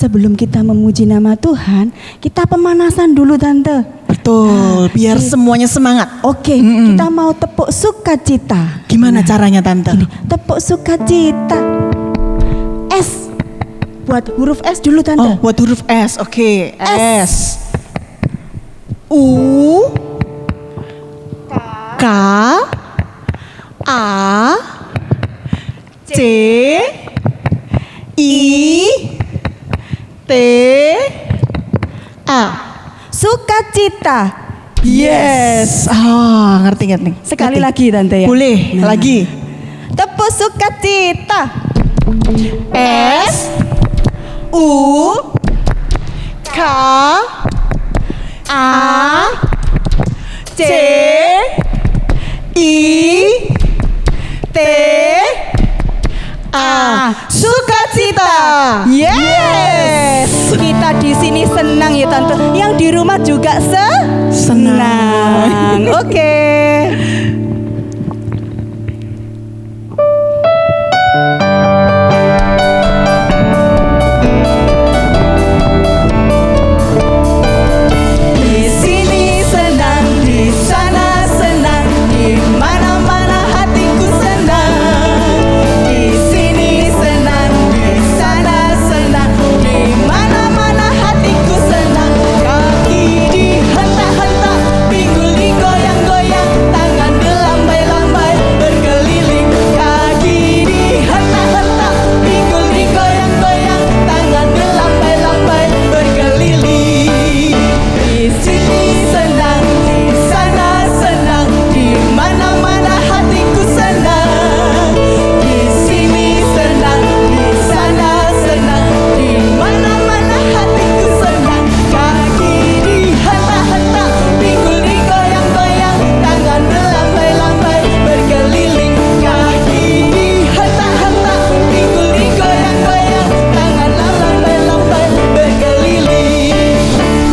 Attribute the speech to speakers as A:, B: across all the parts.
A: sebelum kita memuji nama Tuhan, kita pemanasan dulu Tante.
B: Betul, biar semuanya semangat.
A: Oke, kita mau tepuk sukacita.
B: Gimana caranya Tante?
A: Gini, tepuk sukacita. S. Buat huruf S dulu Tante.
B: Oh, buat huruf S. Oke,
A: S.
B: S. U K A C I T A.
A: Sukacita.
B: Yes. Oh, ngerti.
A: Sekali
B: Ngerti.
A: lagi Tante ya.
B: Boleh, lagi.
A: Tepuk sukacita.
B: S U K A C I T A. Sukacita. Yes.
A: Kita di sini senang ya Tante. Yang di rumah juga senang. Oke. Di sini senang, di sana senang, di mana-mana hatiku senang. Di sini senang, di sana senang, di mana-mana hatiku senang. Kaki dihentak-hentak, pinggul digoyang-goyang, tangan dilambai-lambai berkeliling. Kaki dihentak-hentak, pinggul digoyang-goyang, tangan dilambai-lambai berkeliling. Di sini senang, di sana senang, di mana-mana hatiku senang. Di sini senang, di sana senang, di mana-mana hatiku senang. Kaki dihentak-hentak, pinggul digoyang-goyang, tangan dilambai-lambai berkeliling. Kaki dihentak-hentak, pinggul digoyang-goyang, tangan dilambai-lambai berkeliling.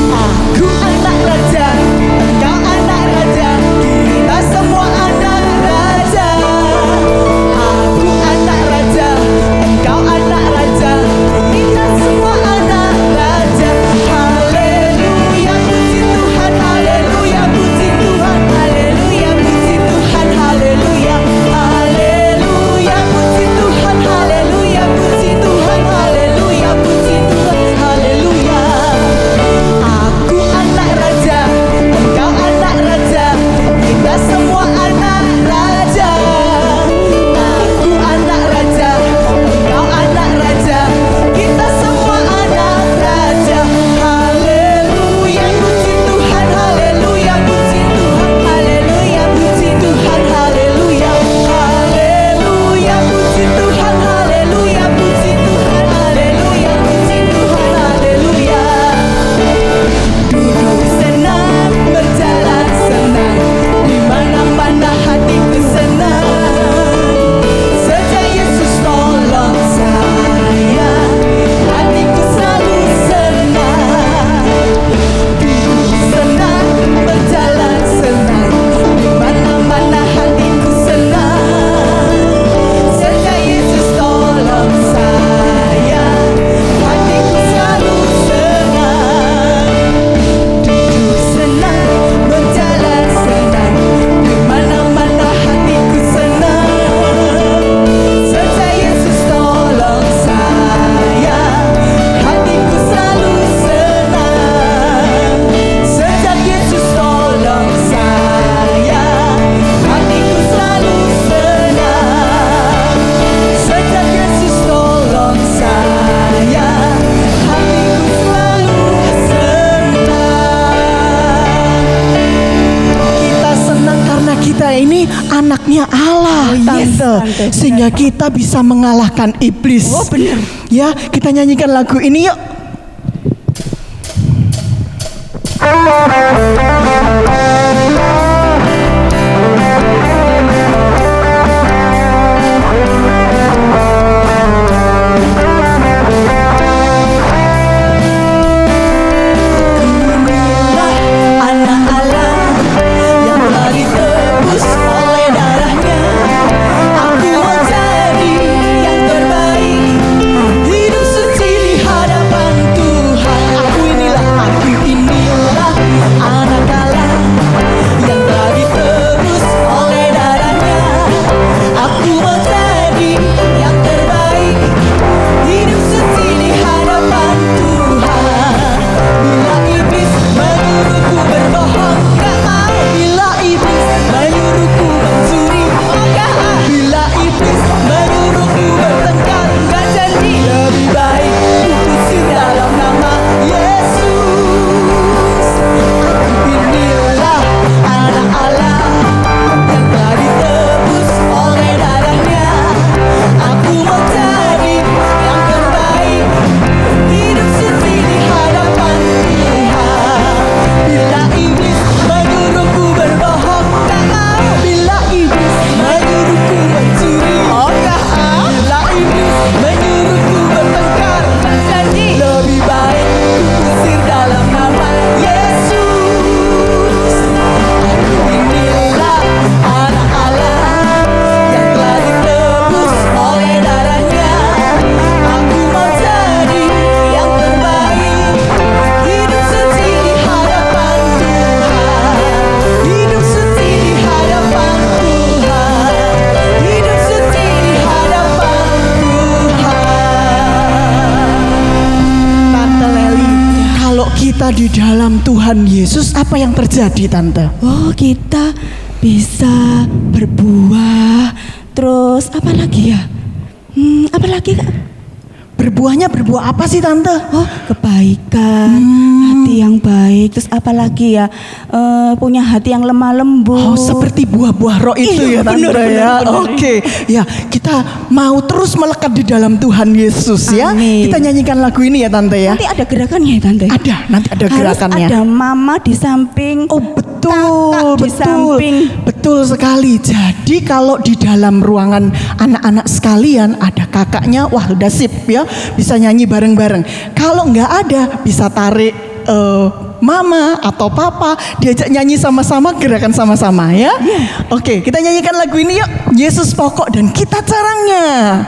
A: Aku anak raja, engkau anak raja, kita semua anak raja. Aku anak raja, engkau anak raja, kita semua anak raja. Haleluya, puji Tuhan, haleluya, puji Tuhan, haleluya, puji Tuhan, haleluya, haleluya, puji Tuhan, haleluya, puji Tuhan, haleluya, puji Tuhan, haleluya. Aku anak raja, engkau anak raja, kita semua anak raja. Aku anak raja, engkau anak raja, kita semua anak raja. Haleluya, puji Tuhan, haleluya, puji Tuhan, haleluya, puji Tuhan, haleluya, haleluya, puji Tuhan, haleluya, puji Tuhan, haleluya, puji Tuhan, haleluya. Duduk senang, berjalan senang, di mana-mana hatiku senang. Sejak Yesus tolong saya, hatiku selalu senang. Duduk senang, berjalan senang, di mana-mana hatiku senang. Sejak Yesus tolong saya, hatiku selalu senang. Duduk senang, berjalan senang, di mana-mana hatiku senang. Sejak Yesus tolong saya, hatiku selalu senang. Sejak Yesus tolong saya, hatiku selalu senang. Sejak Yesus tolong saya, hatiku selalu senang.
B: Kita senang karena kita ini anaknya Allah,
A: yes,
B: Tante.
A: Tante.
B: Sehingga kita bisa mengalahkan iblis.
A: Oh, benar.
B: Ya, kita nyanyikan lagu ini yuk.
A: Anak Allah yang telah ditebus oleh darahnya. Aku mau jadi yang terbaik, hidup suci di hadapan
B: kita di dalam Tuhan Yesus, apa yang terjadi, Tante?
A: Oh, kita bisa berbuah. Terus apa lagi ya? Apa lagi, Kak?
B: Berbuahnya berbuah apa sih, Tante?
A: Oh, kebaikan, hati yang baik. Terus apa lagi ya? Punya hati yang lemah lembut.
B: Oh, seperti buah-buah roh itu
A: Iya,
B: ya, Tante ya.
A: benar.
B: Oke, ya kita mau terus melekat di dalam Tuhan Yesus ya.
A: Amin.
B: Kita nyanyikan lagu ini ya, Tante ya.
A: Nanti ada gerakannya ya, Tante?
B: Ada, nanti ada gerakannya.
A: Harus ada mama di samping.
B: Oh betul,
A: Kakak di
B: betul,
A: samping.
B: betul sekali. Jadi kalau di dalam ruangan anak-anak sekalian ada kakaknya, wah udah sip ya, bisa nyanyi bareng-bareng. Kalau nggak ada, bisa tarik mama atau papa, diajak nyanyi sama-sama, gerakan sama-sama ya. Oke, kita nyanyikan lagu ini yuk. Yesus pokok dan kita caranya.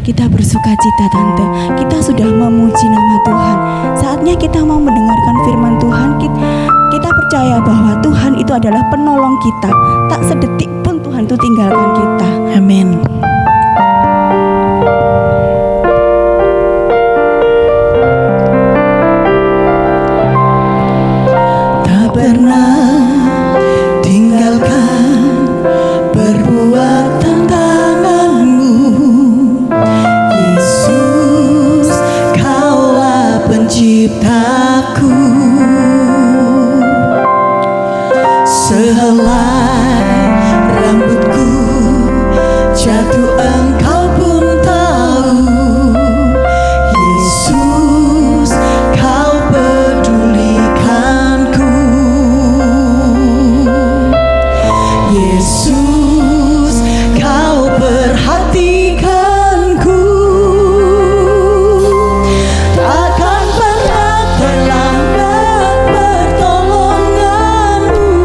A: Kita bersukacita, Tante. Kita sudah memuji nama Tuhan. Saatnya kita mau mendengarkan firman Tuhan. Kita percaya bahwa Tuhan itu adalah penolong kita. Tak sedetik pun Tuhan itu tinggalkan kita.
B: Amin. Tak pernah tinggalkan perbuatan tanganmu, Yesus, Kaulah penciptaku. Sehelai rambutku jatuh, Engkau pun tahu, Yesus, Kau pedulikanku. Yesus, Kau perhatikanku. Takkan pernah terlambat pertolonganmu.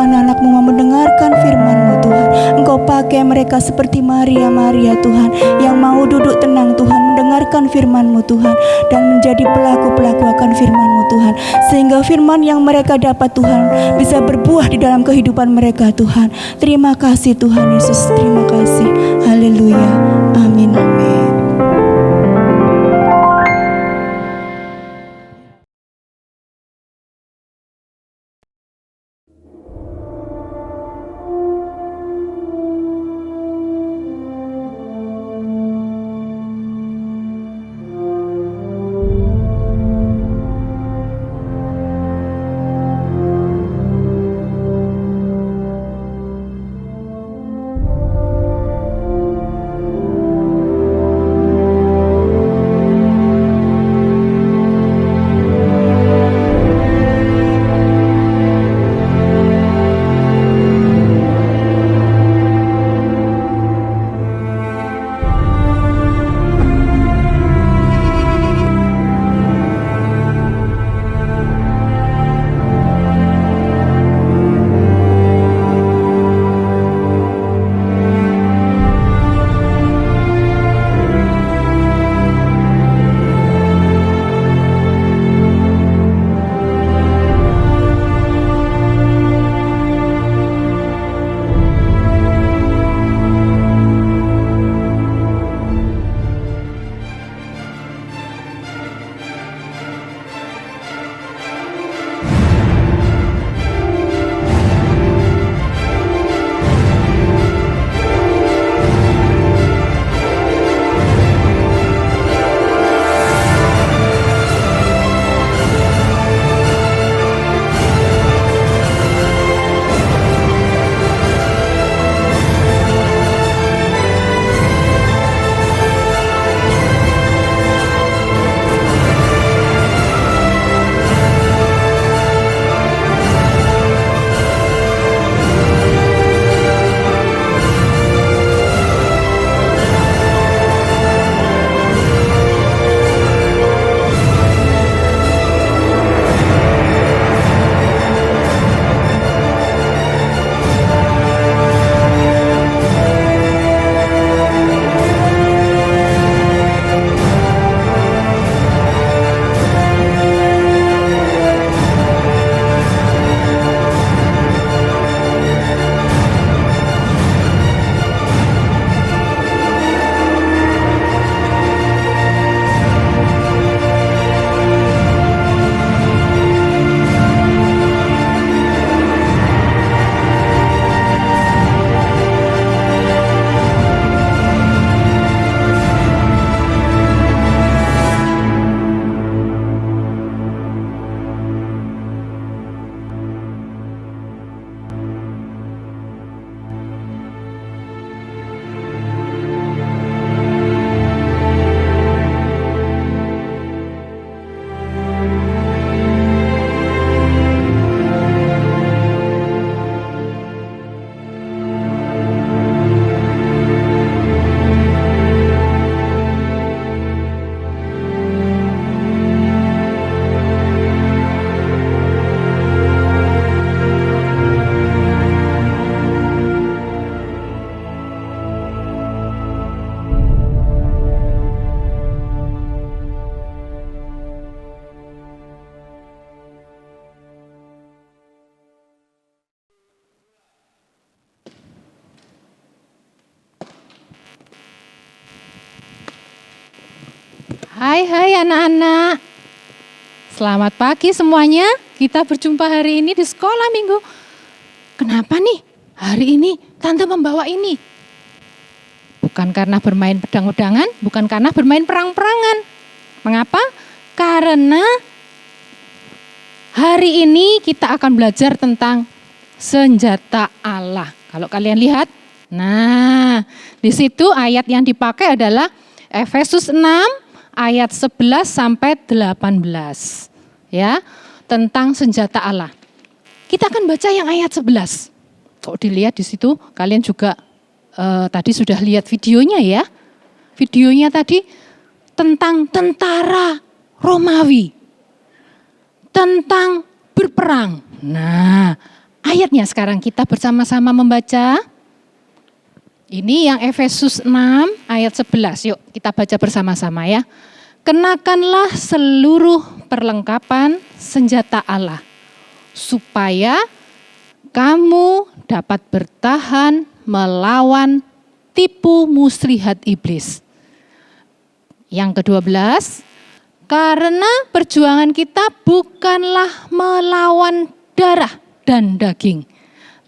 A: ketika anak-anak-Mu mau mendengarkan firman-Mu Tuhan, Engkau pakai mereka seperti Maria Tuhan, yang mau duduk tenang Tuhan, mendengarkan firman-Mu Tuhan, dan menjadi pelaku-pelaku akan firman-Mu Tuhan, sehingga firman yang mereka dapat Tuhan bisa berbuah di dalam kehidupan mereka Tuhan. Terima kasih Tuhan Yesus, terima kasih. Haleluya, amin. Amin.
C: Hai anak-anak, selamat pagi semuanya. Kita berjumpa hari ini di sekolah minggu. Kenapa nih hari ini Tante membawa ini? Bukan karena bermain pedang-pedangan, bukan karena bermain perang-perangan. Mengapa? Karena hari ini kita akan belajar tentang senjata Allah. Kalau kalian lihat, nah di situ ayat yang dipakai adalah Efesus 6 ayat 11 sampai 18. Ya, tentang senjata Allah. Kita akan baca yang ayat 11. Kalau dilihat di situ, kalian juga tadi sudah lihat videonya ya. Videonya tadi tentang tentara Romawi. Tentang berperang. Nah, ayatnya sekarang kita bersama-sama membaca. Ini yang Efesus 6 ayat 11. Yuk kita baca bersama-sama ya. Kenakanlah seluruh perlengkapan senjata Allah, supaya kamu dapat bertahan melawan tipu muslihat iblis. Yang ke-12, karena perjuangan kita bukanlah melawan darah dan daging,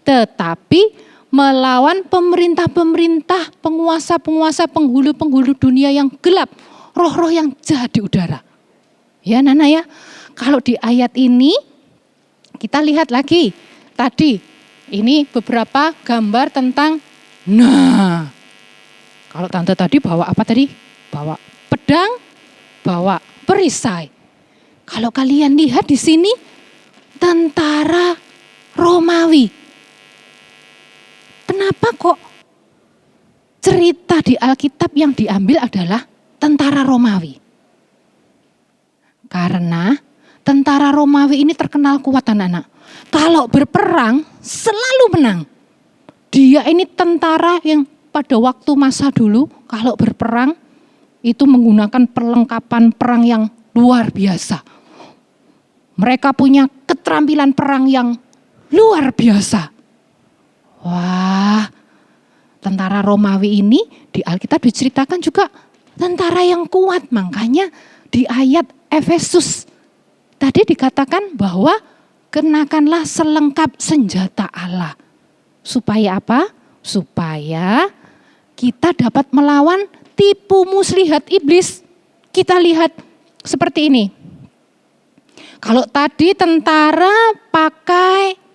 C: tetapi melawan pemerintah-pemerintah, penguasa-penguasa, penghulu-penghulu dunia yang gelap, roh-roh yang jahat di udara. Ya Nana ya, kalau di ayat ini kita lihat lagi tadi, ini beberapa gambar tentang, nah kalau tante tadi bawa apa tadi? Bawa pedang, bawa perisai. Kalau kalian lihat di sini, tentara Romawi. Kenapa kok cerita di Alkitab yang diambil adalah tentara Romawi? Karena tentara Romawi ini terkenal kuat anak-anak. Kalau berperang selalu menang. Dia ini tentara yang pada waktu masa dulu kalau berperang itu menggunakan perlengkapan perang yang luar biasa. Mereka punya keterampilan perang yang luar biasa. Wah, tentara Romawi ini di Alkitab diceritakan juga tentara yang kuat. Makanya di ayat Efesus tadi dikatakan bahwa kenakanlah selengkap senjata Allah. Supaya apa? Supaya kita dapat melawan tipu muslihat iblis. Kita lihat seperti ini. Kalau tadi tentara pakai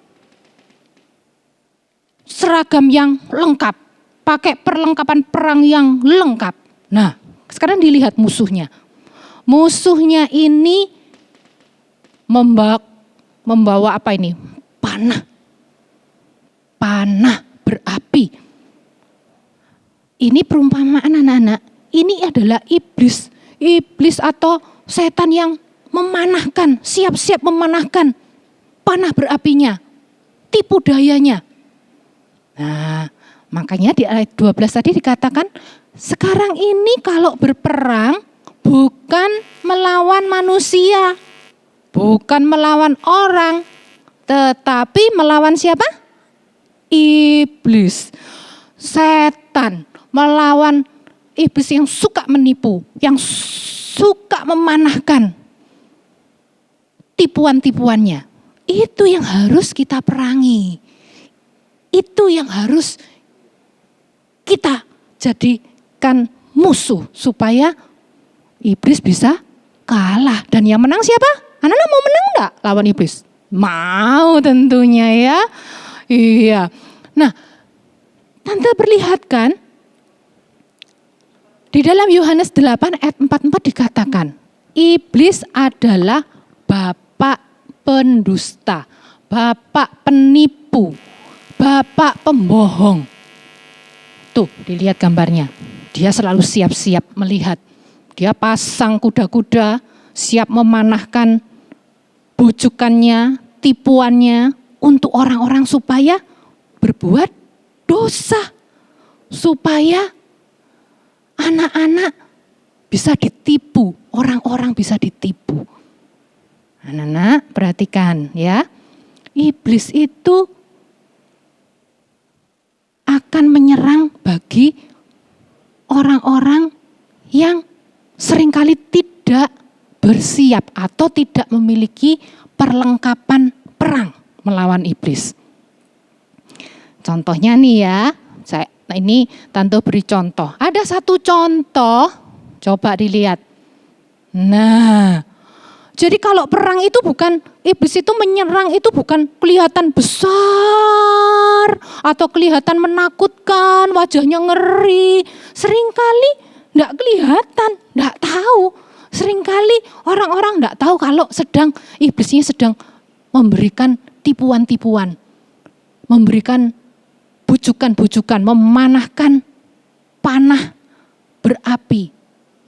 C: seragam yang lengkap, pakai perlengkapan perang yang lengkap. Nah, sekarang dilihat musuhnya. Musuhnya ini membawa apa ini? Panah. Panah berapi. Ini perumpamaan anak-anak. Ini adalah iblis. Iblis atau setan yang memanahkan, siap-siap memanahkan panah berapinya. Tipu dayanya. Nah, makanya di ayat 12 tadi dikatakan, sekarang ini kalau berperang bukan melawan manusia, bukan melawan orang, tetapi melawan siapa? Iblis, setan, melawan iblis yang suka menipu, yang suka memanahkan tipuan-tipuannya. Itu yang harus kita perangi. Itu yang harus kita jadikan musuh supaya iblis bisa kalah. Dan yang menang siapa? Anak-anak mau menang enggak lawan iblis? Mau tentunya ya. Iya. Nah, Tante perlihatkan di dalam Yohanes 8 ayat 44 dikatakan, iblis adalah bapak pendusta, bapak penipu, bapak pembohong. Tuh, dilihat gambarnya. Dia selalu siap-siap melihat. Dia pasang kuda-kuda, siap memanahkan bujukannya, tipuannya untuk orang-orang supaya berbuat dosa. Supaya anak-anak bisa ditipu, orang-orang bisa ditipu. Anak-anak perhatikan ya. Iblis itu akan menyerang bagi orang-orang yang seringkali tidak bersiap atau tidak memiliki perlengkapan perang melawan iblis. Contohnya nih ya, ini Tante beri contoh. Ada satu contoh, coba dilihat. Nah, jadi kalau perang itu bukan, iblis itu menyerang itu bukan kelihatan besar atau kelihatan menakutkan, wajahnya ngeri. Seringkali enggak kelihatan, enggak tahu. Seringkali orang-orang enggak tahu kalau iblisnya sedang memberikan tipuan-tipuan. Memberikan bujukan-bujukan, memanahkan panah berapi.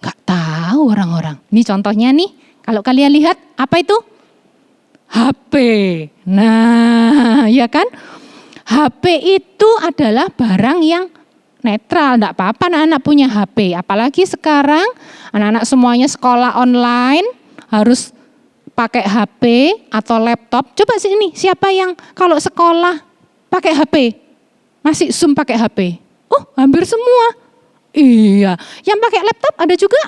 C: Enggak tahu orang-orang. Ini contohnya nih. Kalau kalian lihat, apa itu? HP. Nah, ya kan? HP itu adalah barang yang netral, enggak apa-apa anak-anak punya HP. Apalagi sekarang anak-anak semuanya sekolah online harus pakai HP atau laptop. Coba sini, siapa yang kalau sekolah pakai HP? Masih Zoom pakai HP? Oh, hampir semua. Iya, yang pakai laptop ada juga?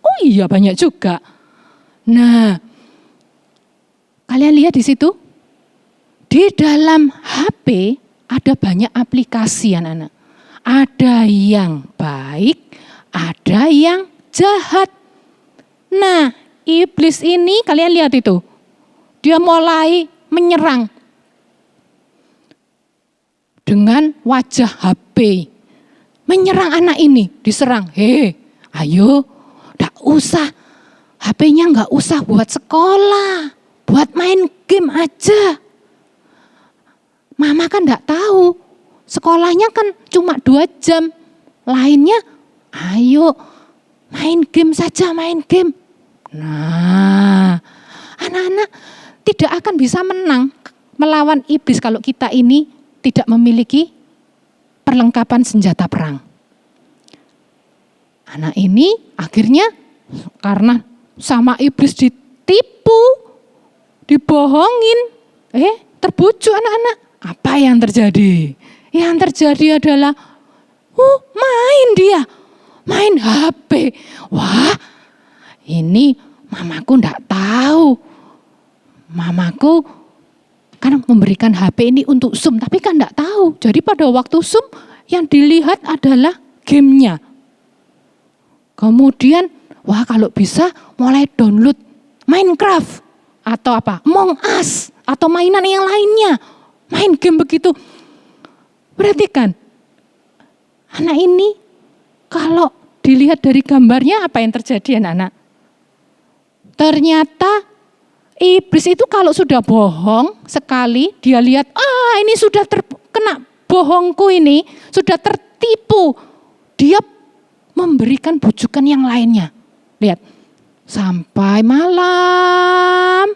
C: Oh iya, banyak juga. Nah, kalian lihat di situ? Di dalam HP ada banyak aplikasi anak-anak. Ada yang baik, ada yang jahat. Nah, iblis ini kalian lihat itu. Dia mulai menyerang dengan wajah HP. Menyerang anak ini, diserang. Ayo, enggak usah. HP-nya enggak usah buat sekolah. Buat main game aja. Mama kan enggak tahu. Sekolahnya kan cuma 2 jam. Lainnya, ayo main game saja, main game. Nah, anak-anak tidak akan bisa menang melawan iblis kalau kita ini tidak memiliki perlengkapan senjata perang. Anak ini akhirnya karena sama iblis ditipu, dibohongin, terbujuk anak-anak. Apa yang terjadi? Yang terjadi adalah, main HP. Wah, ini mamaku enggak tahu. Mamaku kan memberikan HP ini untuk Zoom, tapi kan enggak tahu. Jadi pada waktu Zoom yang dilihat adalah gamenya. Kemudian, wah kalau bisa mulai download Minecraft atau apa, Among Us atau mainan yang lainnya. Main game begitu. Perhatikan, anak ini kalau dilihat dari gambarnya apa yang terjadi anak-anak? Ternyata iblis itu kalau sudah bohong sekali, dia lihat, ini sudah terkena bohongku ini, sudah tertipu. Dia memberikan bujukan yang lainnya. Lihat, sampai malam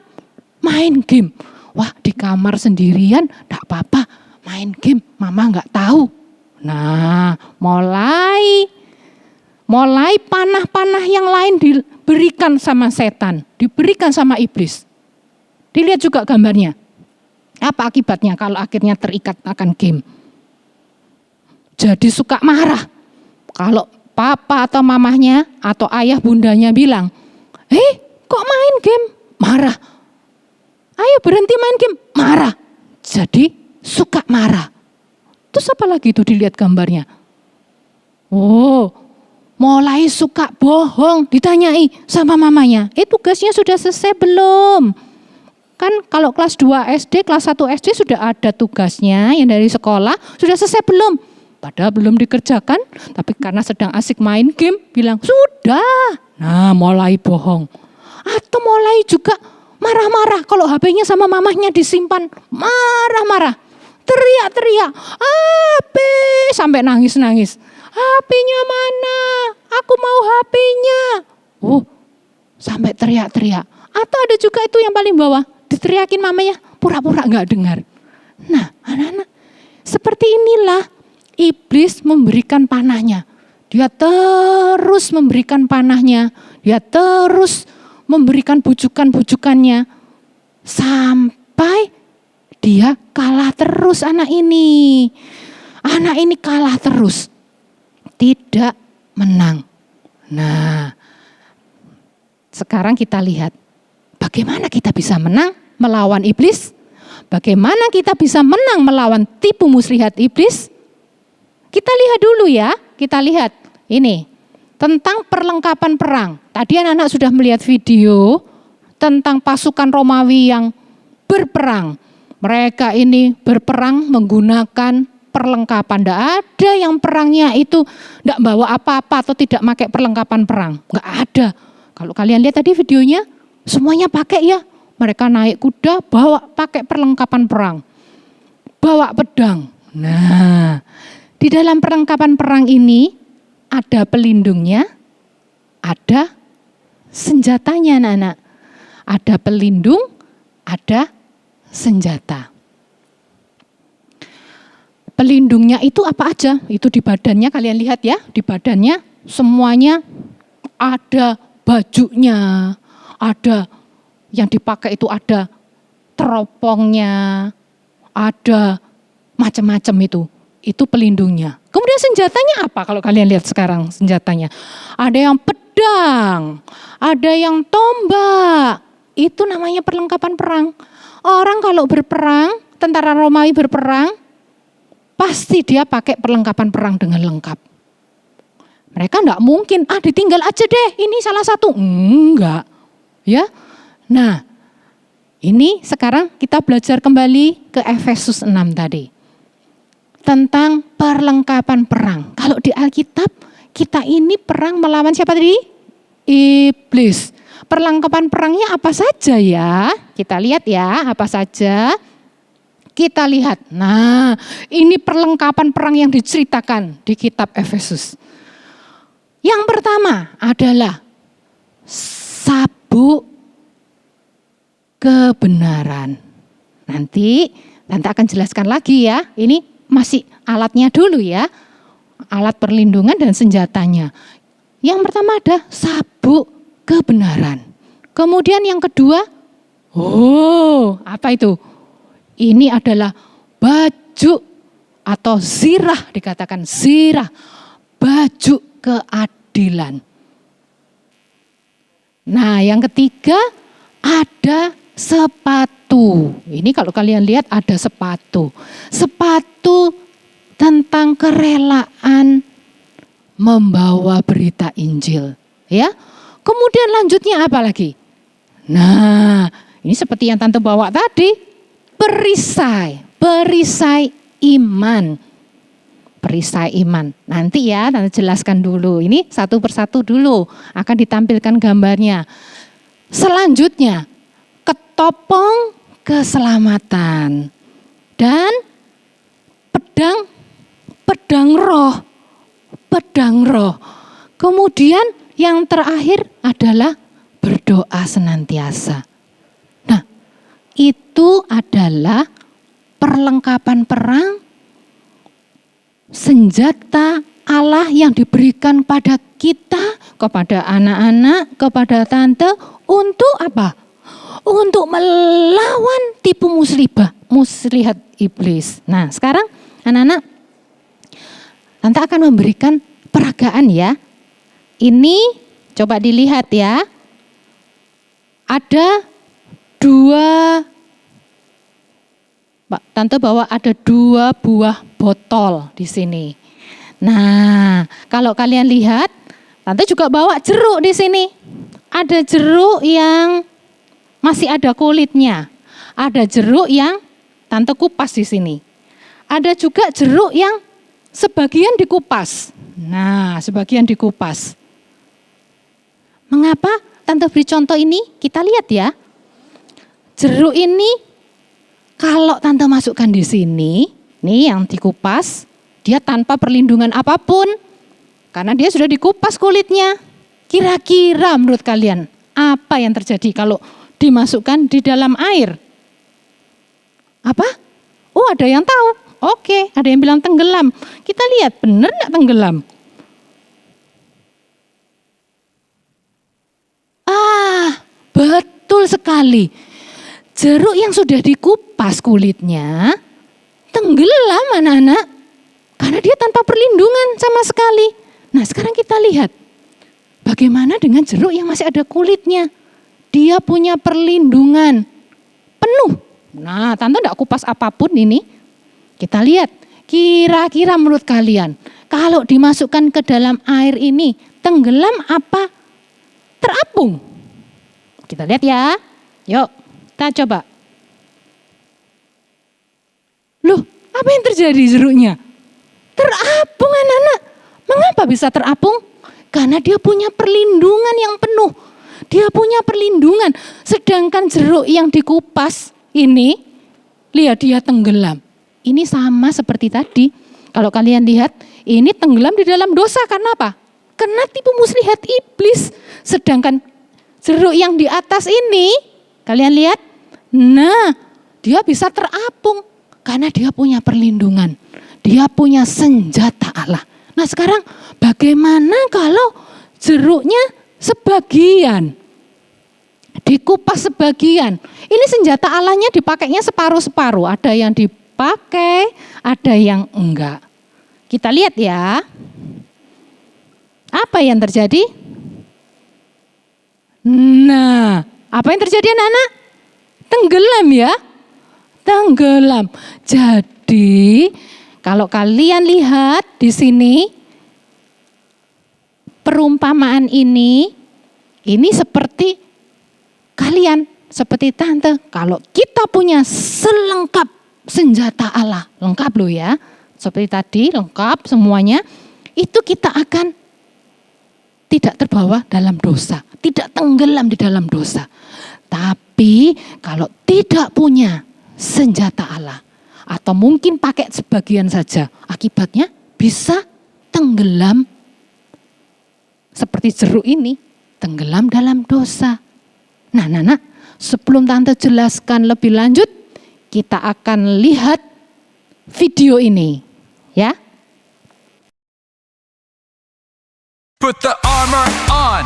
C: main game. Wah, di kamar sendirian enggak apa-apa, main game, mama enggak tahu. Nah, mulai panah-panah yang lain diberikan sama setan, diberikan sama iblis. Dilihat juga gambarnya. Apa akibatnya kalau akhirnya terikat akan game? Jadi suka marah. Kalau papa atau mamahnya atau ayah bundanya bilang, kok main game? Marah. Ayo berhenti main game, marah. Jadi suka marah. Terus apa lagi itu dilihat gambarnya? Oh, mulai suka bohong, ditanyai sama mamanya. Tugasnya sudah selesai belum? Kan kalau kelas 2 SD, kelas 1 SD sudah ada tugasnya yang dari sekolah, sudah selesai belum? Padahal belum dikerjakan, tapi karena sedang asik main game, bilang sudah. Nah, mulai bohong. Atau mulai juga marah-marah kalau HP-nya sama mamahnya disimpan, marah-marah, teriak-teriak, HP, sampai nangis-nangis. HP-nya mana? Aku mau HP-nya. Sampai teriak-teriak. Atau ada juga itu yang paling bawah, diteriakin mamanya, pura-pura enggak dengar. Nah, anak-anak, seperti inilah iblis memberikan panahnya. Dia terus memberikan panahnya, dia terus memberikan bujukan-bujukannya sampai dia kalah terus anak ini. Anak ini kalah terus, tidak menang. Nah, sekarang kita lihat bagaimana kita bisa menang melawan iblis? Bagaimana kita bisa menang melawan tipu muslihat iblis? Kita lihat dulu ya, kita lihat ini tentang perlengkapan perang. Tadi anak-anak sudah melihat video tentang pasukan Romawi yang berperang. Mereka ini berperang menggunakan perlengkapan. Tidak ada yang perangnya itu tidak bawa apa-apa atau tidak pakai perlengkapan perang. Enggak ada. Kalau kalian lihat tadi videonya, semuanya pakai ya. Mereka naik kuda, bawa pakai perlengkapan perang. Bawa pedang. Nah, di dalam perlengkapan perang ini ada pelindungnya, ada senjatanya anak-anak. Ada pelindung, ada senjata. Pelindungnya itu apa aja? Itu di badannya, kalian lihat ya, di badannya semuanya ada bajunya, ada yang dipakai itu ada teropongnya, ada macam-macam itu pelindungnya. Kemudian senjatanya apa kalau kalian lihat sekarang senjatanya? Ada yang pedang, ada yang tombak, itu namanya perlengkapan perang. Orang kalau berperang, tentara Romawi berperang, pasti dia pakai perlengkapan perang dengan lengkap. Mereka enggak mungkin, ditinggal aja deh, ini salah satu. Enggak. Ya. Nah, ini sekarang kita belajar kembali ke Efesus 6 tadi. Tentang perlengkapan perang. Kalau di Alkitab, kita ini perang melawan siapa tadi? Iblis. Perlengkapan perangnya apa saja ya? Kita lihat ya, apa saja. Kita lihat, nah ini perlengkapan perang yang diceritakan di kitab Efesus. Yang pertama adalah sabuk kebenaran. Nanti Tante akan jelaskan lagi ya, ini masih alatnya dulu ya. Alat perlindungan dan senjatanya. Yang pertama ada sabuk kebenaran. Kemudian yang kedua, apa itu? Ini adalah baju atau zirah, dikatakan zirah, baju keadilan. Nah, yang ketiga ada sepatu. Ini kalau kalian lihat ada sepatu. Sepatu tentang kerelaan membawa berita Injil, ya. Kemudian lanjutnya apa lagi? Nah, ini seperti yang Tante bawa tadi. Perisai iman. Perisai iman. Nanti ya, Tante jelaskan dulu. Ini satu persatu dulu, akan ditampilkan gambarnya. Selanjutnya, ketopong keselamatan. Dan pedang roh. Kemudian yang terakhir adalah berdoa senantiasa. Itu adalah perlengkapan perang, senjata Allah yang diberikan pada kita, kepada anak-anak, kepada tante, untuk apa? Untuk melawan tipu muslihat iblis. Nah, sekarang anak-anak, tante akan memberikan peragaan ya. Ini coba dilihat ya. Ada Tante bawa ada 2 buah botol di sini. Nah, kalau kalian lihat, Tante juga bawa jeruk di sini. Ada jeruk yang masih ada kulitnya. Ada jeruk yang Tante kupas di sini. Ada juga jeruk yang sebagian dikupas. Nah, sebagian dikupas. Mengapa Tante beri contoh ini? Kita lihat ya. Jeruk ini kalau Tante masukkan di sini, nih yang dikupas, dia tanpa perlindungan apapun. Karena dia sudah dikupas kulitnya. Kira-kira menurut kalian, apa yang terjadi kalau dimasukkan di dalam air? Apa? Oh, ada yang tahu. Oke, ada yang bilang tenggelam. Kita lihat, benar nggak tenggelam? Betul sekali. Jeruk yang sudah dikupas kulitnya tenggelam anak-anak. Karena dia tanpa perlindungan sama sekali. Nah, sekarang kita lihat. Bagaimana dengan jeruk yang masih ada kulitnya? Dia punya perlindungan penuh. Nah, Tante enggak kupas apapun ini. Kita lihat. Kira-kira menurut kalian, kalau dimasukkan ke dalam air ini, tenggelam apa terapung? Kita lihat ya. Yuk. Kita coba. Loh, apa yang terjadi jeruknya? Terapung anak-anak. Mengapa bisa terapung? Karena dia punya perlindungan yang penuh. Dia punya perlindungan. Sedangkan jeruk yang dikupas ini, lihat dia tenggelam. Ini sama seperti tadi. Kalau kalian lihat, ini tenggelam di dalam dosa. Karena apa? Karena tipu muslihat iblis. Sedangkan jeruk yang di atas ini, kalian lihat, Nah, dia bisa terapung karena dia punya perlindungan. Dia punya senjata Allah. Nah sekarang bagaimana kalau jeruknya sebagian? Dikupas sebagian. Ini senjata Allahnya dipakainya separuh-separuh. Ada yang dipakai, ada yang enggak. Kita lihat ya. Apa yang terjadi? Nah, apa yang terjadi anak-anak? Tenggelam ya. Tenggelam. Jadi, kalau kalian lihat di sini, perumpamaan ini seperti kalian, seperti tante. Kalau kita punya selengkap senjata Allah, lengkap loh ya. Seperti tadi, lengkap semuanya, itu kita akan tidak terbawa dalam dosa, tidak tenggelam di dalam dosa. Tapi kalau tidak punya senjata Allah, atau mungkin pakai sebagian saja, akibatnya bisa tenggelam seperti jeruk ini, tenggelam dalam dosa. Nah, Nana, sebelum Tante jelaskan lebih lanjut, kita akan lihat video ini, ya.
D: Put the armor on,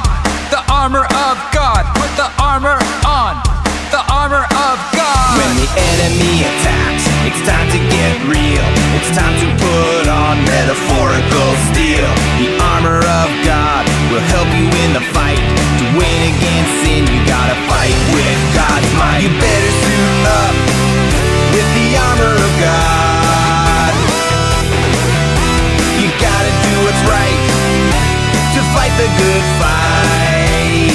D: the armor of God. Put the armor on, the armor of God.
E: When the enemy attacks, it's time to get real. It's time to put on metaphorical steel. The armor of God will help you in the fight. To win against sin, you gotta fight with God's might. You better suit up with the armor of God. You gotta do what's right to fight the good fight.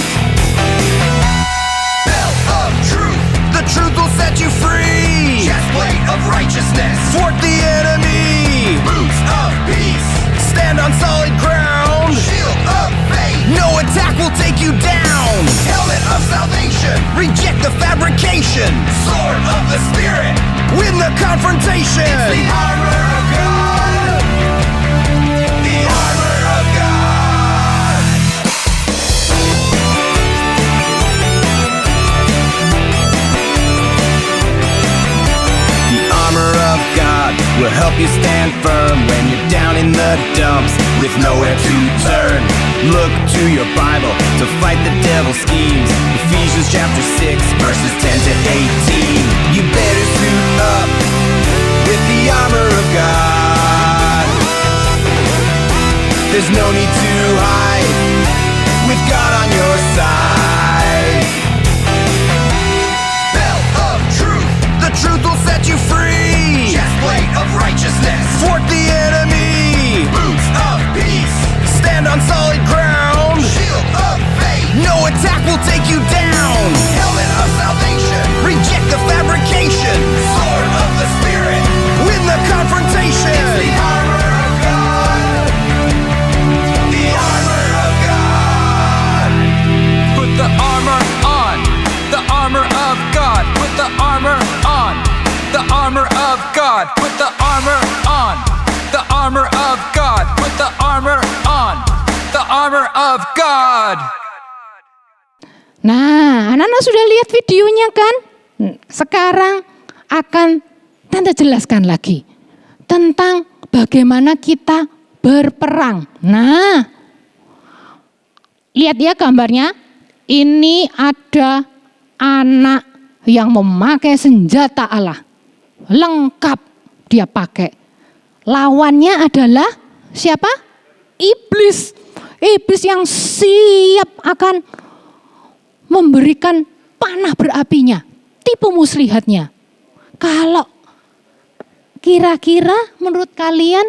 E: Belt of truth, the truth will set you free. Chestplate of righteousness, thwart the enemy. Boots of peace, stand on solid ground. Shield of faith, no attack will take you down. Helmet of salvation, reject the fabrication. Sword of the spirit, win the confrontation. It's the armor of God. The armor of God. The armor of God will help you stand firm when you're down in the dumps with nowhere to turn. Look to your Bible to fight the devil's schemes. Ephesians chapter 6 verses 10 to 18. You better suit up with the armor of God. There's no need to hide with God on your side. Belt of truth, the truth will set you free. Chestplate of righteousness, thwart the enemy. Boots of peace, stand on solid ground. Shield of faith, no attack will take you down. Helmet of salvation, reject the fabrication. Sword of the spirit, win the confrontation. It's the armor of God. The armor of God.
D: Put the armor on, the armor of God. Put the armor on, the armor of God. Put the armor on, the armor of God. Put the armor on, the armor of God.
C: Nah, anak-anak sudah lihat videonya kan? Sekarang akan Tante jelaskan lagi tentang bagaimana kita berperang. Nah, lihat ya gambarnya. Ini ada anak yang memakai senjata Allah. Lengkap dia pakai. Lawannya adalah siapa? Iblis. Iblis yang siap akan memberikan panah berapinya, tipu muslihatnya. Kalau kira-kira menurut kalian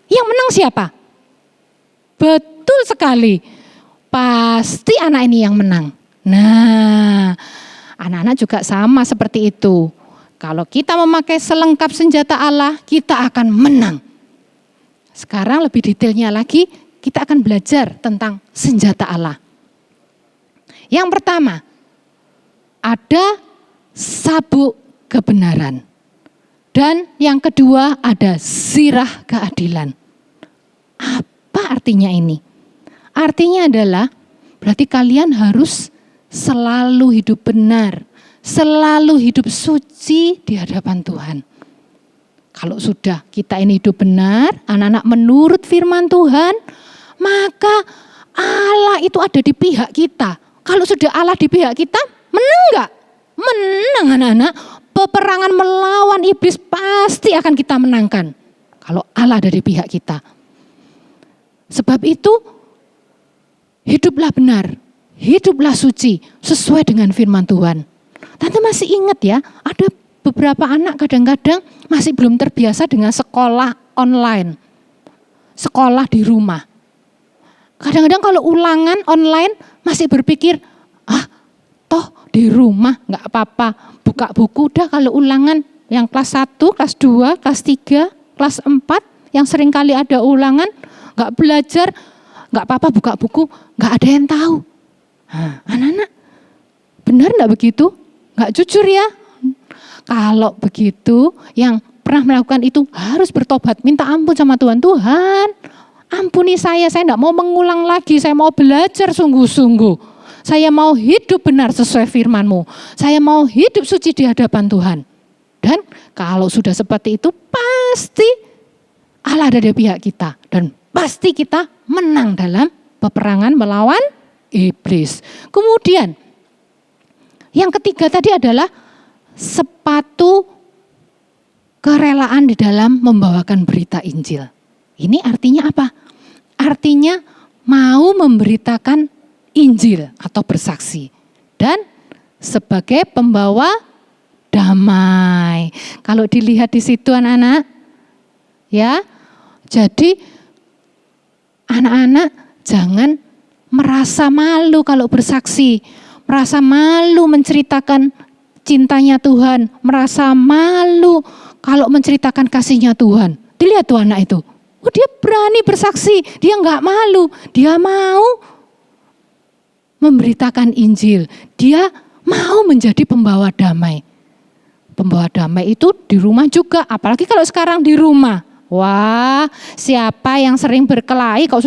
C: yang menang siapa? Betul sekali, pasti anak ini yang menang. Nah, anak-anak juga sama seperti itu. Kalau kita memakai selengkap senjata Allah, kita akan menang. Sekarang lebih detailnya lagi, kita akan belajar tentang senjata Allah. Yang pertama, ada sabuk kebenaran. Dan yang kedua ada zirah keadilan. Apa artinya ini? Artinya adalah berarti kalian harus selalu hidup benar, selalu hidup suci di hadapan Tuhan. Kalau sudah kita ini hidup benar, anak-anak menurut firman Tuhan, maka Allah itu ada di pihak kita. Kalau sudah Allah di pihak kita, menang enggak? Menang anak-anak. Peperangan melawan iblis pasti akan kita menangkan. Kalau Allah ada di pihak kita. Sebab itu, hiduplah benar, hiduplah suci, sesuai dengan firman Tuhan. Tante masih ingat ya, ada beberapa anak kadang-kadang masih belum terbiasa dengan sekolah online. Sekolah di rumah. Kadang-kadang kalau ulangan online masih berpikir, toh di rumah nggak apa-apa. Buka buku udah kalau ulangan yang kelas 1, kelas 2, kelas 3, kelas 4 yang sering kali ada ulangan, nggak belajar, nggak apa-apa buka buku, nggak ada yang tahu. Anak-anak, benar nggak begitu? Nggak jujur ya? Kalau begitu, yang pernah melakukan itu harus bertobat, minta ampun sama Tuhan. Tuhan, ampuni saya nggak mau mengulang lagi, saya mau belajar sungguh-sungguh. Saya mau hidup benar sesuai firman-Mu. Saya mau hidup suci di hadapan Tuhan. Dan kalau sudah seperti itu, pasti Allah ada di pihak kita. Dan pasti kita menang dalam peperangan melawan iblis. Kemudian, yang ketiga tadi adalah sepatu kerelaan di dalam membawakan berita Injil. Ini artinya apa? Artinya mau memberitakan Injil atau bersaksi. Dan sebagai pembawa damai. Kalau dilihat di situ anak-anak, ya. Jadi anak-anak jangan merasa malu kalau bersaksi. Merasa malu menceritakan cintanya Tuhan. Merasa malu kalau menceritakan kasihnya Tuhan. Dilihat tuh anak itu. Oh, dia berani bersaksi. Dia enggak malu. Dia mau memberitakan Injil. Dia mau menjadi pembawa damai. Pembawa damai itu di rumah juga. Apalagi kalau sekarang di rumah. Wah, siapa yang sering berkelahi kalau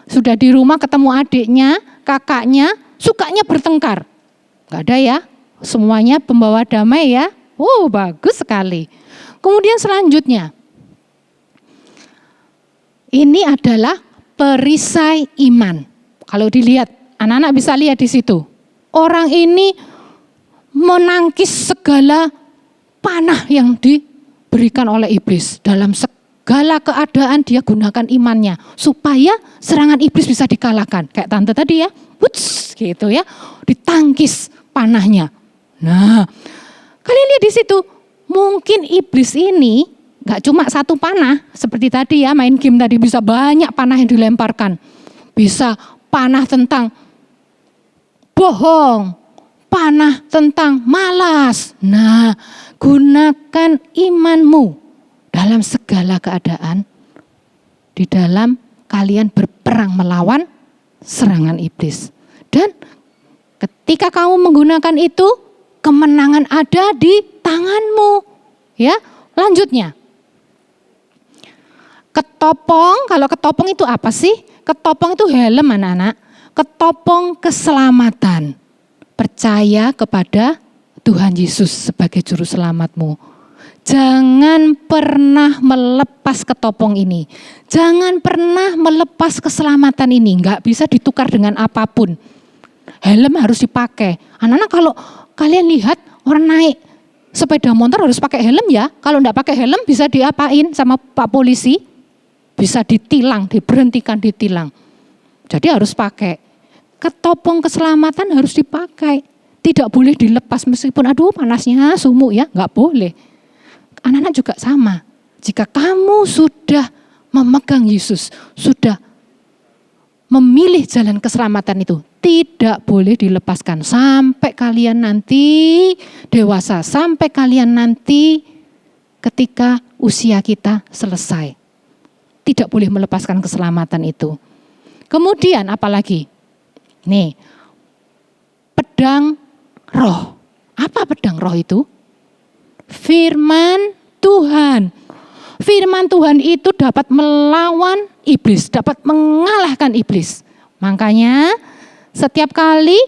C: sudah di rumah ketemu adiknya, kakaknya, sukanya bertengkar. Gak ada ya, semuanya pembawa damai ya. Oh, bagus sekali. Kemudian selanjutnya, ini adalah perisai iman. Kalau dilihat, anak-anak bisa lihat di situ. Orang ini menangkis segala panah yang diberikan oleh iblis. Dalam segala keadaan dia gunakan imannya. Supaya serangan iblis bisa dikalahkan. Kayak tante tadi ya. Wuts, gitu ya. Ditangkis panahnya. Nah, kalian lihat di situ. Mungkin iblis ini gak cuma satu panah. Seperti tadi ya, main game tadi bisa banyak panah yang dilemparkan. Bisa panah tentang bohong, panah tentang malas. Nah, gunakan imanmu dalam segala keadaan di dalam kalian berperang melawan serangan iblis. Dan ketika kamu menggunakan itu, kemenangan ada di tanganmu. Ya, lanjutnya. Ketopong, kalau ketopong itu apa sih? Ketopong itu helm anak-anak. Ketopong keselamatan. Percaya kepada Tuhan Yesus sebagai juru selamatmu. Jangan pernah melepas ketopong ini. Jangan pernah melepas keselamatan ini. Enggak bisa ditukar dengan apapun. Helm harus dipakai. Anak-anak kalau kalian lihat orang naik sepeda motor harus pakai helm ya. Kalau enggak pakai helm bisa diapain sama Pak Polisi? Bisa ditilang, diberhentikan, ditilang. Jadi harus pakai. Ketopong keselamatan harus dipakai. Tidak boleh dilepas meskipun aduh panasnya sumuk ya, enggak boleh. Anak-anak juga sama. Jika kamu sudah memegang Yesus, sudah memilih jalan keselamatan itu, tidak boleh dilepaskan sampai kalian nanti dewasa, sampai kalian nanti ketika usia kita selesai. Tidak boleh melepaskan keselamatan itu. Kemudian apalagi? Nih, pedang roh. Apa pedang roh itu? Firman Tuhan. Firman Tuhan itu dapat melawan iblis, dapat mengalahkan iblis. Makanya setiap kali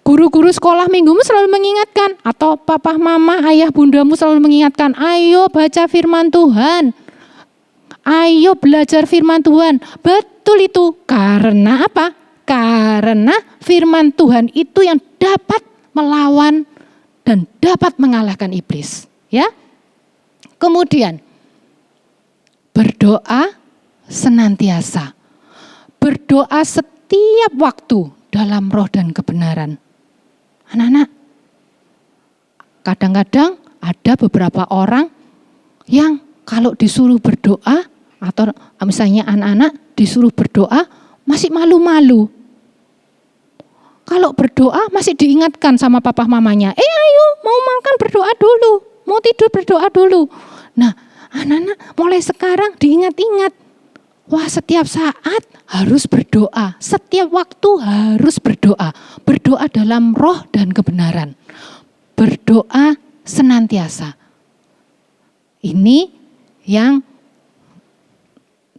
C: Guru-guru sekolah minggumu selalu mengingatkan, atau papa, mama, ayah, bundamu selalu mengingatkan, ayo baca firman Tuhan, ayo belajar firman Tuhan. Betul itu. Karena apa? Karena firman Tuhan itu yang dapat melawan dan dapat mengalahkan iblis. Ya. Kemudian berdoa senantiasa. Berdoa setiap waktu dalam roh dan kebenaran. Anak-anak, kadang-kadang ada beberapa orang yang kalau disuruh berdoa, atau misalnya anak-anak disuruh berdoa masih malu-malu. Kalau berdoa masih diingatkan sama papa mamanya, ayo mau makan berdoa dulu, mau tidur berdoa dulu. Nah, anak-anak mulai sekarang diingat-ingat, wah setiap saat harus berdoa, setiap waktu harus berdoa. Berdoa dalam roh dan kebenaran. Berdoa senantiasa. Ini yang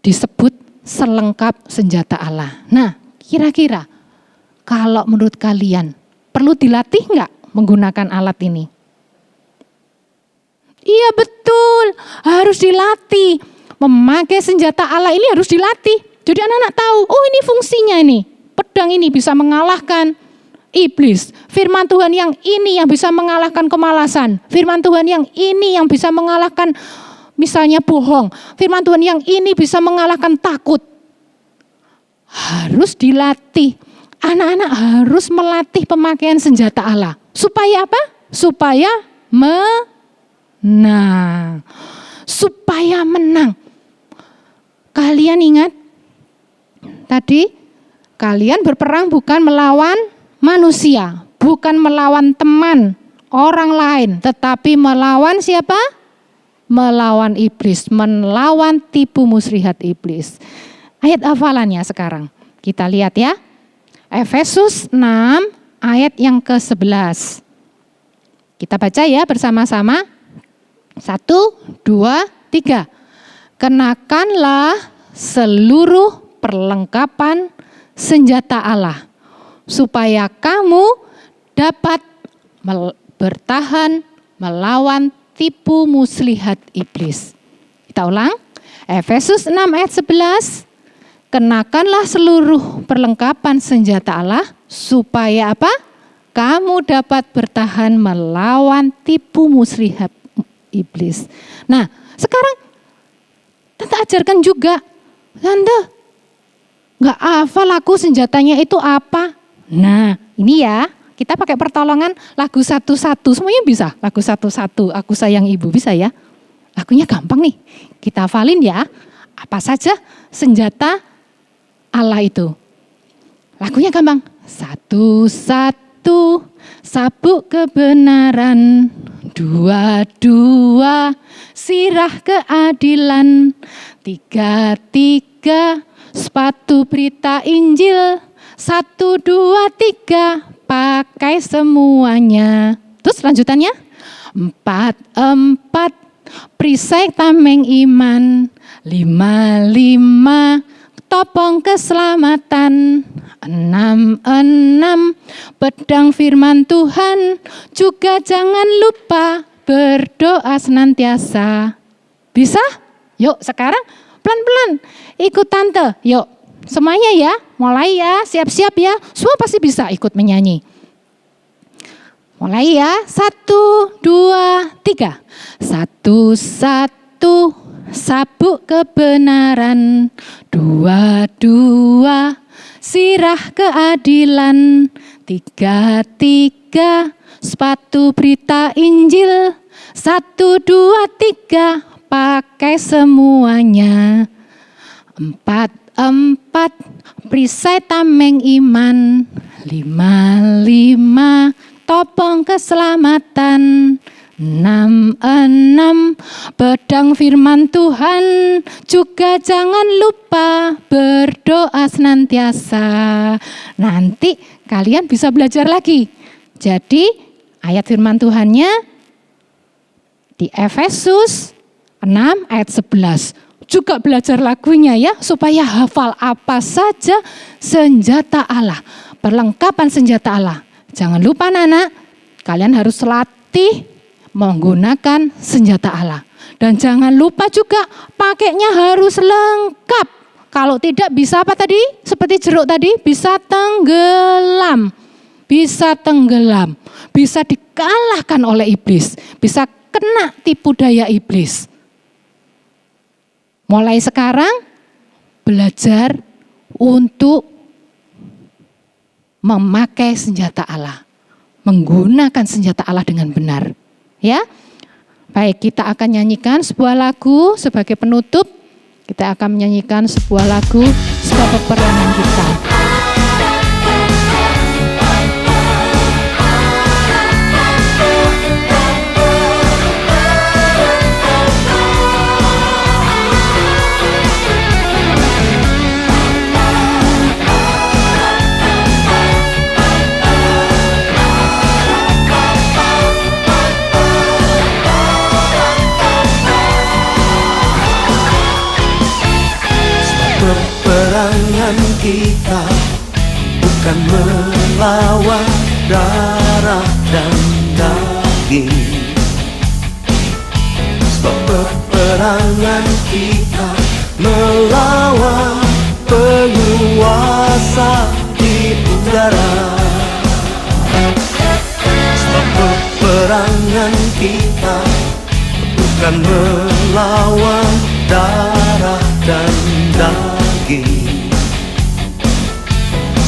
C: disebut selengkap senjata Allah. Nah, kira-kira kalau menurut kalian perlu dilatih nggak menggunakan alat ini? Iya betul, harus dilatih. Memakai senjata Allah ini harus dilatih. Jadi anak-anak tahu, oh ini fungsinya ini. Pedang ini bisa mengalahkan iblis. Firman Tuhan yang ini yang bisa mengalahkan kemalasan. Firman Tuhan yang ini yang bisa mengalahkan misalnya bohong. Firman Tuhan yang ini bisa mengalahkan takut. Harus dilatih. Anak-anak harus melatih pemakaian senjata Allah. Supaya apa? Supaya menang. Supaya menang. Kalian ingat tadi, kalian berperang bukan melawan manusia, bukan melawan teman, orang lain, tetapi melawan siapa? Melawan iblis, melawan tipu muslihat iblis. Ayat hafalannya sekarang, kita lihat ya. Efesus 6 ayat yang ke-11. Kita baca ya bersama-sama. 1, 2, 3. Kenakanlah seluruh perlengkapan senjata Allah, supaya kamu dapat bertahan melawan tipu muslihat iblis. Kita ulang, Efesus 6 ayat 11. Kenakanlah seluruh perlengkapan senjata Allah, supaya apa? Kamu dapat bertahan melawan tipu muslihat iblis. Nah, sekarang Tante ajarkan juga. Tante, gak hafal aku senjatanya itu apa? Nah, ini ya, kita pakai pertolongan lagu 1-1. Semuanya bisa. Lagu 1-1, aku sayang ibu, bisa ya? Lagunya gampang nih. Kita hafalin ya. Apa saja senjata Allah itu. Lagunya gampang. 1-1, sabuk kebenaran. 2-2, sirah keadilan. 3-3, sepatu berita Injil. 1-2-3, pakai semuanya. Terus lanjutannya 4-4, perisai tameng iman. 5-5, topeng keselamatan. 6-6, pedang firman Tuhan. Juga jangan lupa berdoa senantiasa. Bisa? Yuk sekarang pelan-pelan ikut tante. Yuk semuanya ya, mulai ya, siap-siap ya. Semua pasti bisa ikut menyanyi. Mulai ya, 1, 2, 3. 1-1, sabuk kebenaran. 2-2, sirah keadilan. 3-3, sepatu berita Injil. 1-2-3, pakai semuanya. 4-4, perisai tameng iman. 5-5, topeng keselamatan. 6-6, pedang firman Tuhan. Juga jangan lupa berdoa senantiasa. Nanti kalian bisa belajar lagi. Jadi ayat firman Tuhannya di Efesus 6 ayat 11. Juga belajar lagunya ya, supaya hafal apa saja senjata Allah, perlengkapan senjata Allah. Jangan lupa anak-anak, kalian harus latih menggunakan senjata Allah. Dan jangan lupa juga pakainya harus lengkap. Kalau tidak bisa apa tadi? Seperti jeruk tadi, bisa tenggelam. Bisa tenggelam. Bisa dikalahkan oleh iblis. Bisa kena tipu daya iblis. Mulai sekarang belajar untuk memakai senjata Allah, menggunakan senjata Allah dengan benar. Ya, baik, kita akan nyanyikan sebuah lagu sebagai penutup. Kita akan menyanyikan sebuah lagu sebuah peperangan kita.
E: Peperangan kita bukan melawan darah dan daging. Sebab peperangan kita melawan penguasa di udara. Sebab peperangan kita bukan melawan darah dan daging.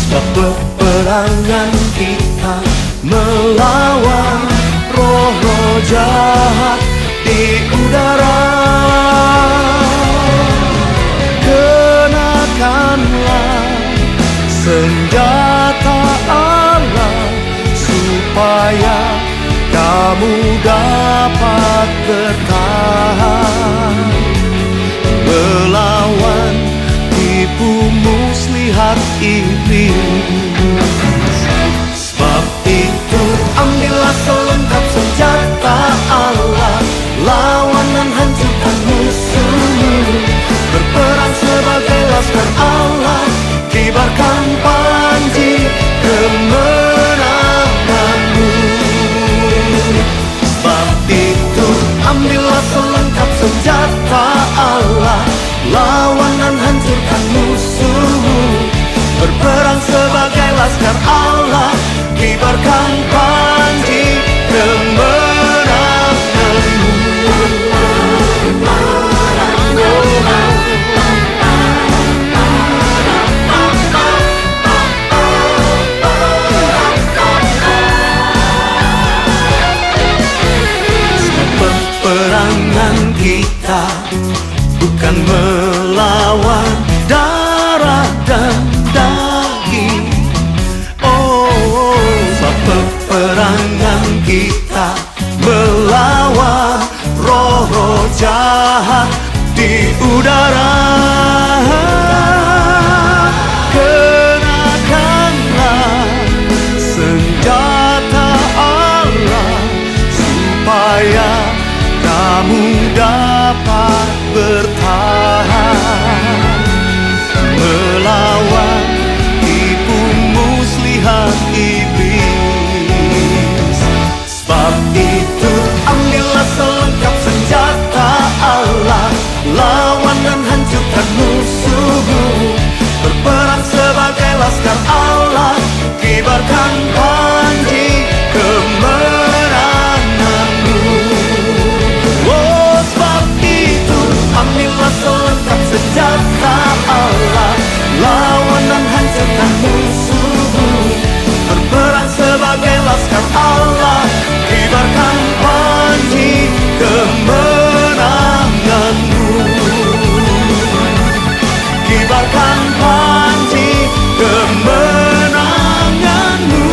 E: Sebab peperangan kita melawan roh-roh jahat di udara. Kenakanlah senjata Allah supaya kamu dapat bertahan melawan tipu muslihat iblis. Sebab itu ambillah selengkap senjata Allah, lawan dan hancurkan musuhmu. Berperang sebagai laskar Allah, kibarkan panji kemenanganmu. Sebab itu ambillah selengkap senjata Allah, lawan dan hancurkan musuhmu. Berperang sebagai laskar Allah, kibarkan panji kemenanganmu. Peperangan kita bukan melawan darah dan daging. Oh, sebab peperangan kita melawan roh-roh jahat di udara. Kenakanlah senjata Allah supaya kamu dapat bertahan melawan tipu muslihat iblis. Sebab itu ambillah selengkap senjata Allah, lawan dan hancurkan musuhmu. Berperang sebagai laskar Allah, kibarkan panji kemenanganmu. Oh, sebab itu ambillah selengkap senjata Allah, lawan dan hancurkan musuhmu. Berperang sebagai laskar Allah, kibarkan panji kemenanganmu. Kibarkan panji kemenanganmu.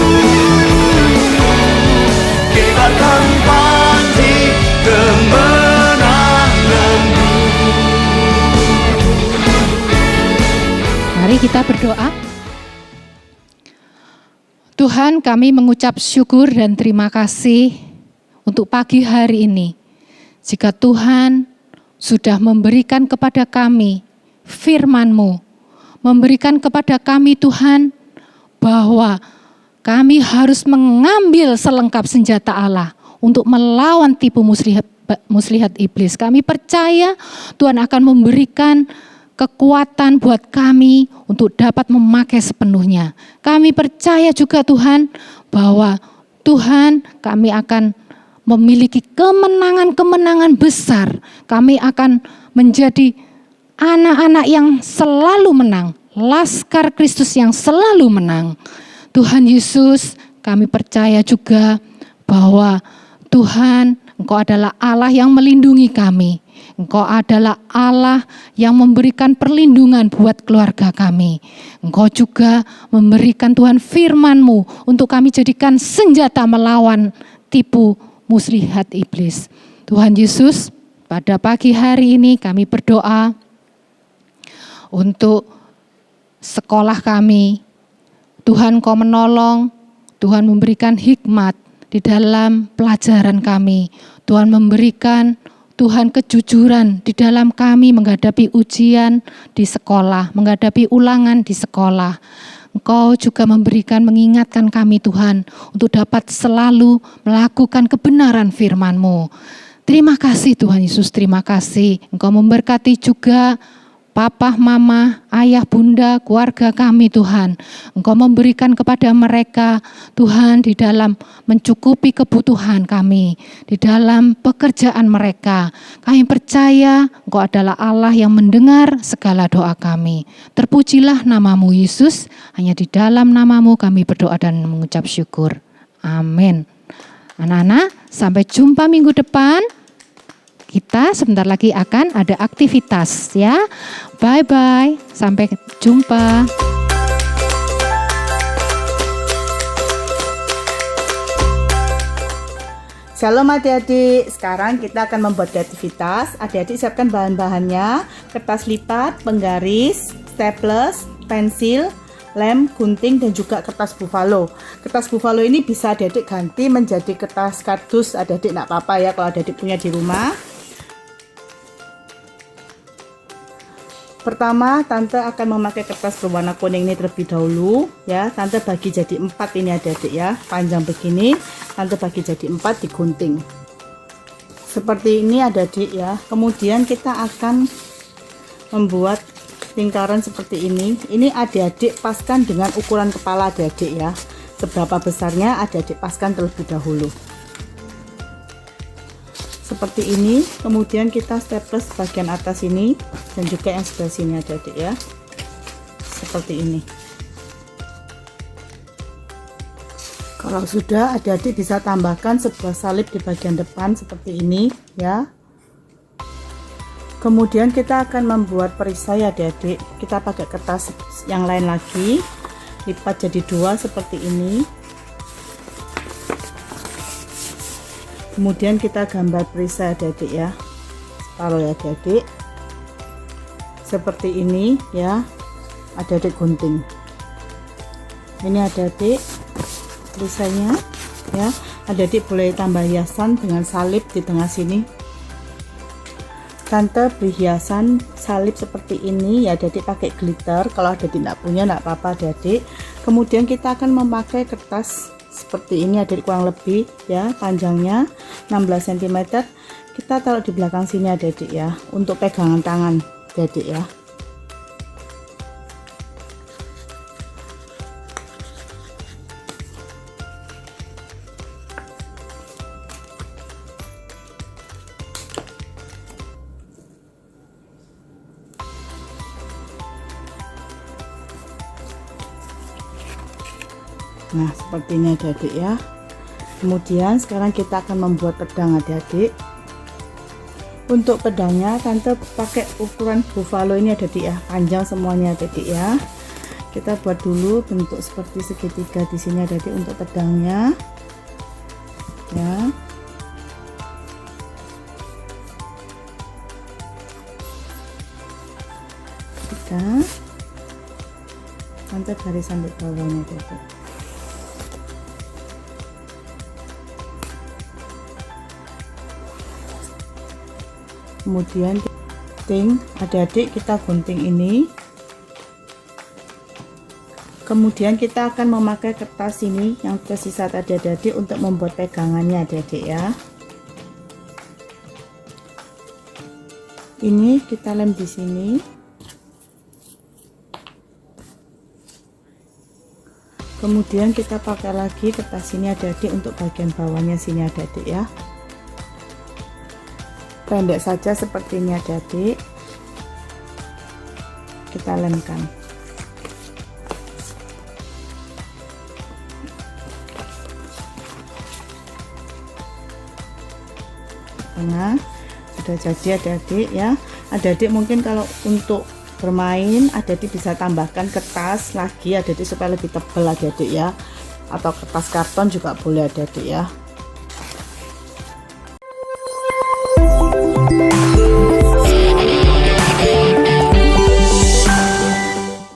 E: Kibarkan panji kemenanganmu.
C: Mari kita berdoa. Tuhan, kami mengucap syukur dan terima kasih untuk pagi hari ini. Jika Tuhan sudah memberikan kepada kami firman-Mu, memberikan kepada kami Tuhan bahwa kami harus mengambil selengkap senjata Allah untuk melawan tipu muslihat iblis. Kami percaya Tuhan akan memberikan kekuatan buat kami untuk dapat memakai sepenuhnya. Kami percaya juga Tuhan bahwa Tuhan kami akan memiliki kemenangan-kemenangan besar. Kami akan menjadi anak-anak yang selalu menang, laskar Kristus yang selalu menang. Tuhan Yesus, kami percaya juga bahwa Tuhan, Engkau adalah Allah yang melindungi kami. Engkau adalah Allah yang memberikan perlindungan buat keluarga kami. Engkau juga memberikan Tuhan firman-Mu untuk kami jadikan senjata melawan tipu muslihat iblis. Tuhan Yesus, pada pagi hari ini kami berdoa untuk sekolah kami. Tuhan Engkau menolong, Tuhan memberikan hikmat di dalam pelajaran kami. Tuhan memberikan Tuhan kejujuran di dalam kami menghadapi ujian di sekolah, menghadapi ulangan di sekolah. Engkau juga memberikan, mengingatkan kami Tuhan untuk dapat selalu melakukan kebenaran firman-Mu. Terima kasih Tuhan Yesus, terima kasih. Engkau memberkati juga Papa, Mama, Ayah, Bunda, keluarga kami Tuhan. Engkau memberikan kepada mereka Tuhan di dalam mencukupi kebutuhan kami. Di dalam pekerjaan mereka. Kami percaya Engkau adalah Allah yang mendengar segala doa kami. Terpujilah nama-Mu Yesus. Hanya di dalam nama-Mu kami berdoa dan mengucap syukur. Amin. Anak-anak, sampai jumpa minggu depan. Kita sebentar lagi akan ada aktivitas ya. Bye-bye. Sampai jumpa.
B: Shalom adik-adik, sekarang kita akan membuat aktivitas. Adik-adik siapkan bahan-bahannya, kertas lipat, penggaris, staples, pensil, lem, gunting, dan juga kertas buffalo. Kertas buffalo ini bisa adik-adik ganti menjadi kertas kardus, adik-adik enggak apa-apa ya kalau adik-adik punya di rumah. Pertama, Tante akan memakai kertas berwarna kuning ini terlebih dahulu ya. Tante bagi jadi 4 ini adik-adik ya. Panjang begini, Tante bagi jadi 4 digunting. Seperti ini adik-adik ya. Kemudian kita akan membuat lingkaran seperti ini. Ini adik-adik paskan dengan ukuran kepala adik-adik ya. Seberapa besarnya adik-adik paskan terlebih dahulu. Seperti ini, kemudian kita staples bagian atas ini dan juga yang sebelah sini adik-adik ya. Seperti ini. Kalau sudah, adik-adik bisa tambahkan sebuah salib di bagian depan seperti ini ya. Kemudian kita akan membuat perisai adik-adik. Kita pakai kertas yang lain lagi, lipat jadi 2 seperti ini. Kemudian kita gambar perisai adik-adik ya, separuh ya adik-adik, seperti ini ya, adik-adik gunting. Ini adik-adik perisainya ya, adik-adik boleh tambah hiasan dengan salib di tengah sini. Tante beri hiasan salib seperti ini ya adik-adik, pakai glitter. Kalau adik-adik tidak punya tidak apa-apa adik-adik. Kemudian kita akan memakai kertas seperti ini adik, kurang lebih ya, panjangnya 16 cm. Kita taruh di belakang sini adik-adik ya, untuk pegangan tangan adik-adik ya. Nah seperti ini adik-adik ya. Kemudian sekarang kita akan membuat pedang adik-adik. Untuk pedangnya Tante pakai ukuran buffalo ini adik-adik ya, panjang semuanya adik-adik ya. Kita buat dulu bentuk seperti segitiga di sini adik-adik untuk pedangnya ya. Kita Tante garisan di bawahnya adik-adik. Kemudian gunting adik-adik, kita gunting ini.
F: Kemudian kita akan memakai kertas ini yang tersisa tadi adik untuk membuat pegangannya adik ya. Ini kita lem di sini. Kemudian kita pakai lagi kertas ini adik untuk bagian bawahnya sini adik ya. Pendek saja seperti ini adik. Kita lemkan. Nah, sudah jadi adik ya. Adik mungkin kalau untuk bermain adik bisa tambahkan kertas lagi adik supaya lebih tebal adik ya, atau kertas karton juga boleh adik ya.